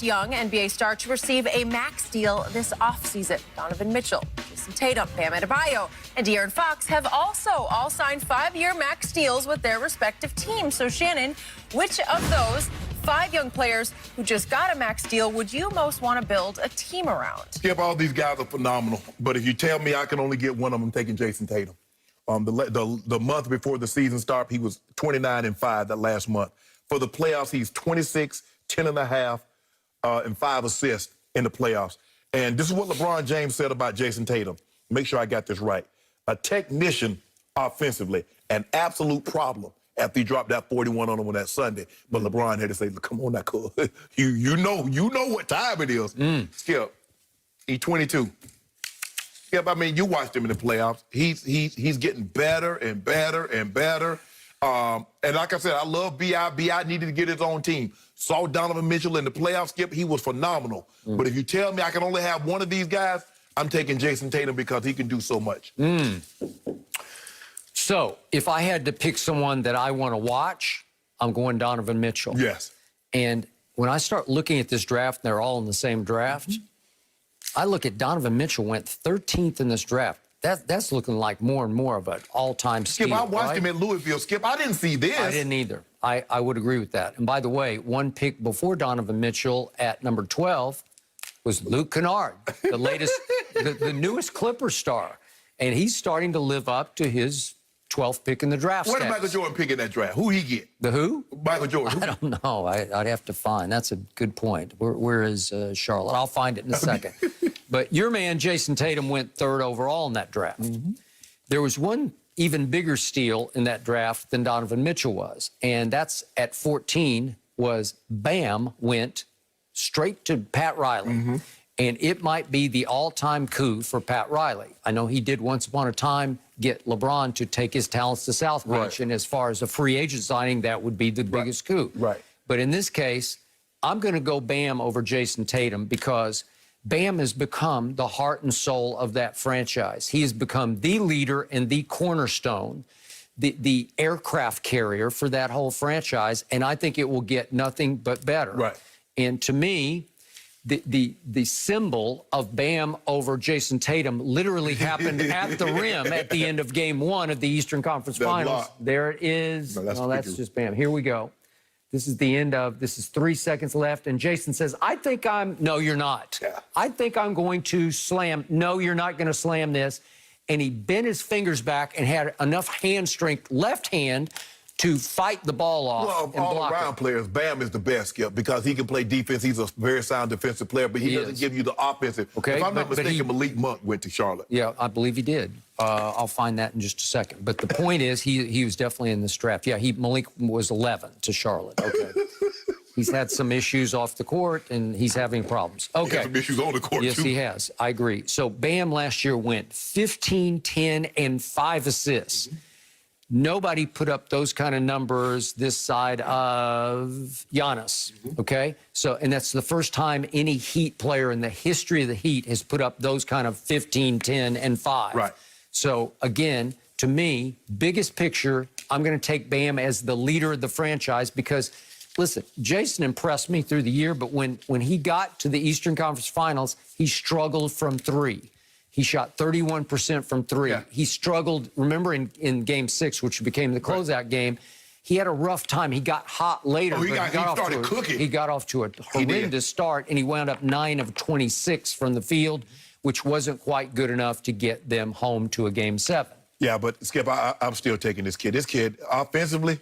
Young NBA star to receive a max deal this offseason. Donovan Mitchell, Jason Tatum, Bam Adebayo, and De'Aaron Fox have also all signed 5-year max deals with their respective teams. So, Shannon, which of those 5 young players who just got a max deal would you most want to build a team around? Skip, all these guys are phenomenal. But if you tell me I can only get one of them, I'm taking Jason Tatum. The month before the season started, he was 29-5 that last month. For the playoffs, he's 26, 10.5, and 5 assists in the playoffs. And this is what LeBron James said about Jason Tatum. Make sure I got this right. A technician offensively, an absolute problem after he dropped that 41 on him on that Sunday. But LeBron had to say, come on now, cuz. you know what time it is. Skip, he's 22. Skip, I mean, you watched him in the playoffs. He's getting better and better and better. And like I said, I love B.I. B.I. needed to get his own team. Saw Donovan Mitchell in the playoffs, Skip. He was phenomenal. But if you tell me I can only have one of these guys, I'm taking Jason Tatum because he can do so much. So if I had to pick someone that I want to watch, I'm going Donovan Mitchell. Yes. And when I start looking at this draft, and they're all in the same draft, I look at Donovan Mitchell went 13th in this draft. That's looking like more and more of an all-time steal. Skip, I watched him at Louisville. Skip, I didn't see this. I didn't either. I would agree with that. And by the way, one pick before Donovan Mitchell at number 12 was Luke Kennard, the latest, the newest Clippers star. And he's starting to live up to his 12th pick in the draft. What did Michael Jordan pick in that draft? Who he get? The who? Michael Jordan. I don't know. I'd have to find. That's a good point. Where is Charlotte? I'll find it in a second. But your man, Jason Tatum, went 3rd overall in that draft. There was one even bigger steal in that draft than Donovan Mitchell was, and that's at 14 was Bam went straight to Pat Riley. And it might be the all-time coup for Pat Riley. I know he did once upon a time get LeBron to take his talents to South Beach, and as far as a free agent signing, that would be the biggest coup. But in this case, I'm going to go Bam over Jason Tatum because Bam has become the heart and soul of that franchise. He has become the leader and the cornerstone, the aircraft carrier for that whole franchise, and I think it will get nothing but better. And to me, the symbol of Bam over Jason Tatum literally happened at the rim at the end of Game 1 of the Eastern Conference Finals. There it is. No, that's just Bam. Here we go. This is the end of, this is 3 seconds left, and Jason says, no, you're not. I think I'm going to slam. No, you're not going to slam this. And he bent his fingers back and had enough hand strength, left hand, to fight the ball off. Well, all-around players, Bam is the best, Skip, because he can play defense. He's a very sound defensive player, but he doesn't give you the offensive. If I'm not mistaken, Malik Monk went to Charlotte. Yeah, I believe he did. I'll find that in just a second. But the point is, he was definitely in this draft. Yeah, Malik was 11 to Charlotte. He's had some issues off the court, and he's having problems. He had some issues on the court, yes, too. He has. I agree. So Bam last year went 15, 10, and 5 assists. Nobody put up those kind of numbers this side of Giannis, So, and that's the first time any Heat player in the history of the Heat has put up those kind of 15, 10, and 5. So, again, to me, biggest picture, I'm going to take Bam as the leader of the franchise because, listen, Jason impressed me through the year, but when he got to the Eastern Conference Finals, he struggled from 3. He shot 31% from 3. He struggled, remember, in Game 6, which became the closeout game, he had a rough time. He got hot later. He started cooking. He got off to a horrendous start, and he wound up 9 of 26 from the field, which wasn't quite good enough to get them home to a Game 7. Yeah, but, Skip, I'm still taking this kid. This kid, offensively,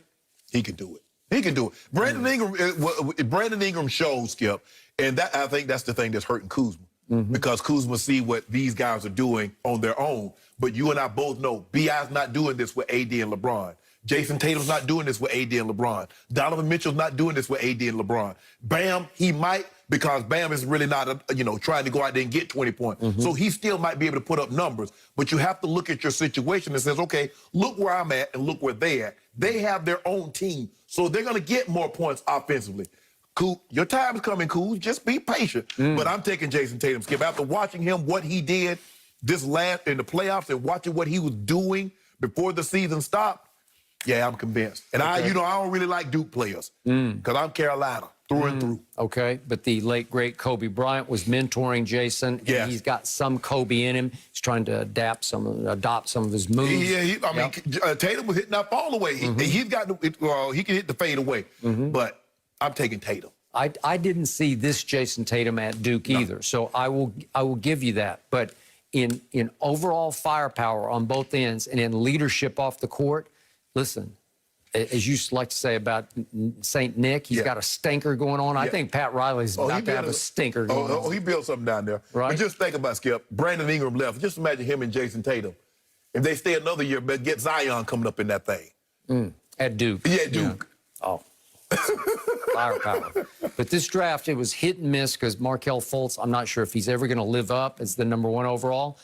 he can do it. He can do it. Brandon Ingram shows, Skip, and I think that's the thing that's hurting Kuzma. Because Kuzma see what these guys are doing on their own. But you and I both know B.I.'s not doing this with A.D. and LeBron. Jason Tatum's not doing this with A.D. and LeBron. Donovan Mitchell's not doing this with A.D. and LeBron. Bam, he might, because Bam is really not, trying to go out there and get 20 points. So he still might be able to put up numbers. But you have to look at your situation and says, okay, look where I'm at and look where they're at. They have their own team, so they're going to get more points offensively. Cool. Your time is coming, Cool. Just be patient. But I'm taking Jason Tatum, Skip. After watching him, what he did this last in the playoffs and watching what he was doing before the season stopped, yeah, I'm convinced. And I don't really like Duke players because I'm Carolina. through and through. Okay, but the late, great Kobe Bryant was mentoring Jason. And Yes. he's got some Kobe in him. He's trying to adopt some of his moves. Yeah, I mean, Tatum was hitting that fall away. He's got, he can hit the fade away. But I'm taking Tatum. I didn't see this Jason Tatum at Duke either, so I will give you that. But in overall firepower on both ends and in leadership off the court, listen, as you like to say about St. Nick, he's got a stinker going on. I think Pat Riley's about to have a stinker going on. Oh, he built something down there. Right. But just think about, Skip, Brandon Ingram left. Just imagine him and Jason Tatum. If they stay another year, but get Zion coming up in that thing. At Duke. Yeah, Duke. Yeah. Oh. Firepower. But this draft, it was hit and miss because Markelle Fultz, I'm not sure if he's ever going to live up as the #1 overall.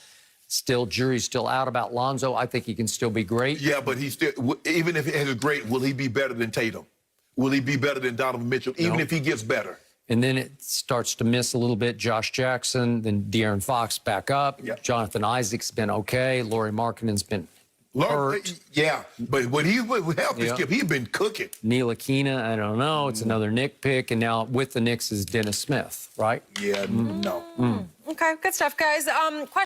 Still, jury's still out about Lonzo. I think he can still be great. Yeah, but he's still, even if he is great, will he be better than Tatum? Will he be better than Donovan Mitchell, even if he gets better? And then it starts to miss a little bit. Josh Jackson, then De'Aaron Fox back up. Yeah. Jonathan Isaac's been okay. Lauri Markkanen's been hurt. Yeah, but when he was healthy, Yeah. Skip, he's been cooking. Neil Aquina, I don't know. It's another Knick pick. And now with the Knicks is Dennis Smith, right? Yeah, no. Okay, good stuff, guys.